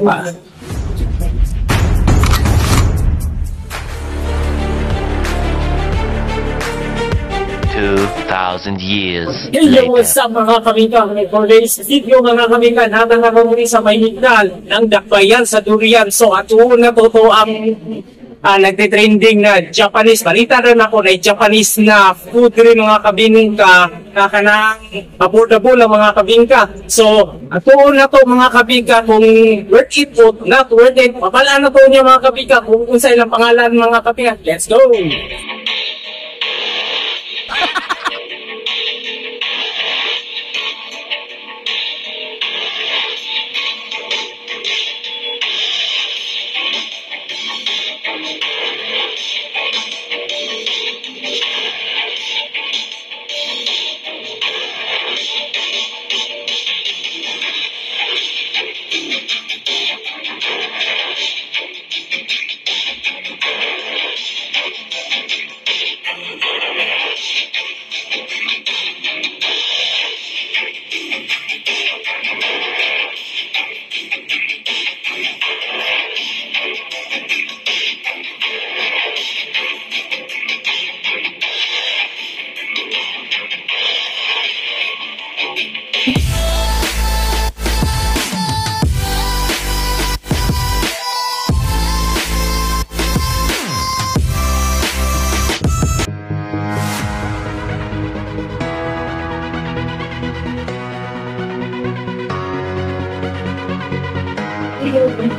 2,000 years Yo, what's up mga kamika? For today's video mga kamika, natin na muli sa Maynigdal ng dakbayan sa durian. So at una to ang nagtitrending na Japanese. Balita rin ako na Japanese na food rin mga kabingka na kanang affordable ang mga kabingka. So at una to mga kabingka kung worth it o not worth it. Papala na to niya mga kabingka kung sa ilang pangalan mga kabingka. Let's go!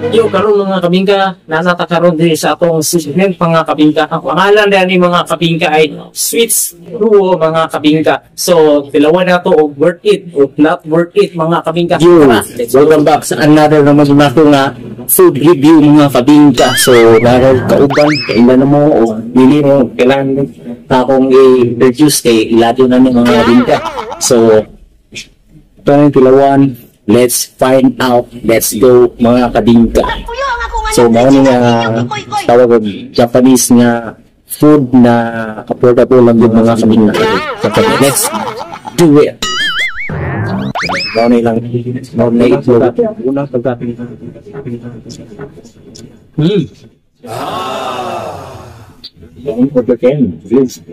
Yo, karon mga kabingka, nasa karon din sa atong segment mga kabingka. Ang pangalan na ni mga kabingka ay Sweets Duo mga kabingka. So, tilawan na to o worth it o not worth it mga kabingka. Yo, welcome back sa another naman nato nga food review mga kabingka. So, naroon kauban, kailan na mo o bili mo, kailan akong i-reduce kay ilado na ni mga kabingka. So, ito na yung tilawan. Let's find out. Let's go mga kabingka. So, mauni nga tawag ng Japanese nga food na affordable lang yung mga kabingka. So, let's do it. Mauni lang. Mauni ito. Unang pagkapin. Mauni pagkapin. Please.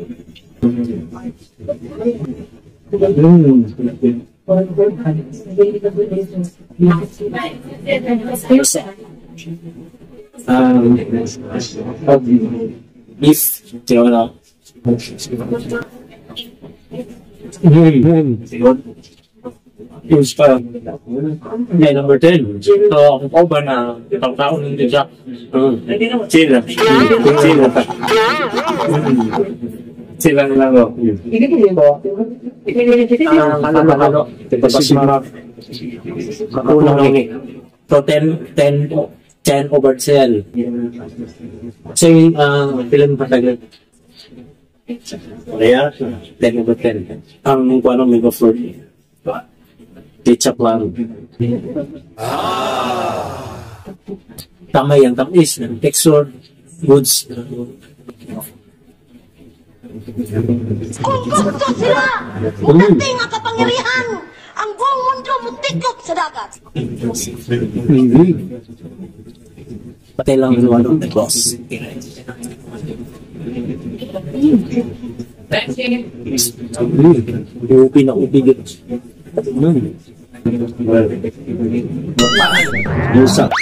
Beef, tiwala. Use pa. Yeah, number 10. So, kung ko ba na pang-taon ng Jack? Sila. Sila. Sila lang ako. Ano? Makulang lang eh. So, 10 over 10. So, yung film patagal. Kaya, 10 over 10. Ang kung ano, mega floor. Ketchup lang. Tama yan, tamis. Texture, goods. Kung gusto sila, udating ang kapangyarihan, ang buong mundo mutikop sa dagat. Patay lang yung ano, boss. Yung pinakubigit. Yusak.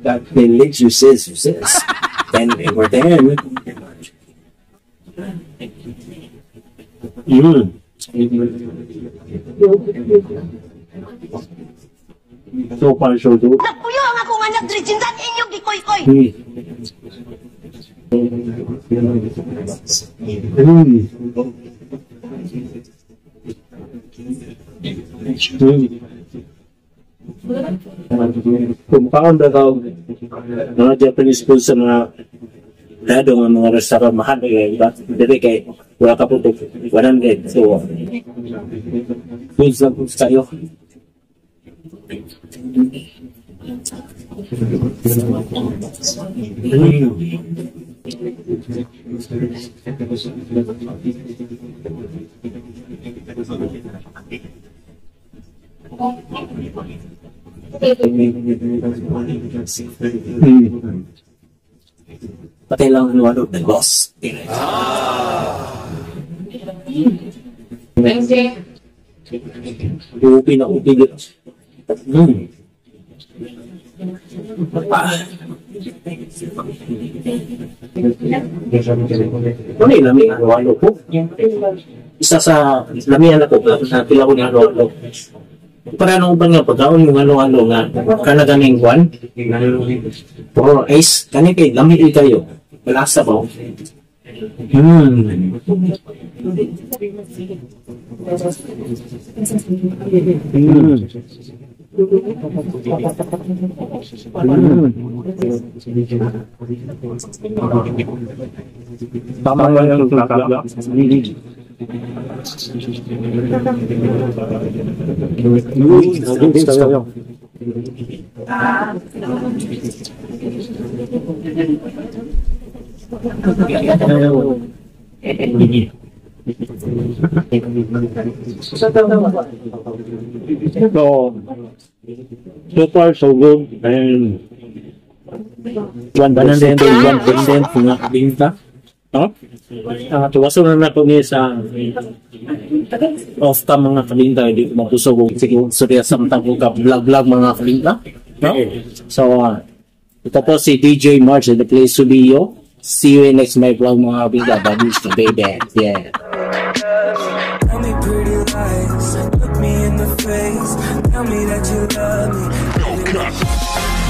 That delicious is 10 over 10. So far, so good. Nagpuyo ang akong anak, Drijindan, inyong gikoy-koy. Kumakaon na daw mga Japanese food sa mga lado ng mga restaurant mahal eh, diba? Dili kay wala ka po 100. So, foods lang foods tayo. Patay lang ang luwalog ng boss. Upi na upi dito. Ano yung lamig ang luwalog po? Isa sa lamihan na po, na pila ko ng luwalog. Para nung ba nga pagkaon yung ano-ano nga kanaganing kwan or ice kani kay lamig kayo malasa ba tama nga yung tulak. So far so good and one content nga binta. Tuwaso na nato ni sa off ka mga kalinda, hindi ko mapusog kung sige surya sa matang ka vlog mga kalinda. No? So, ito po si DJ March at the place to be yo. See you in next my vlog mga kalinda. Buddies to baby. Yeah. Tell me pretty lies, look me in the face, tell me that you love me.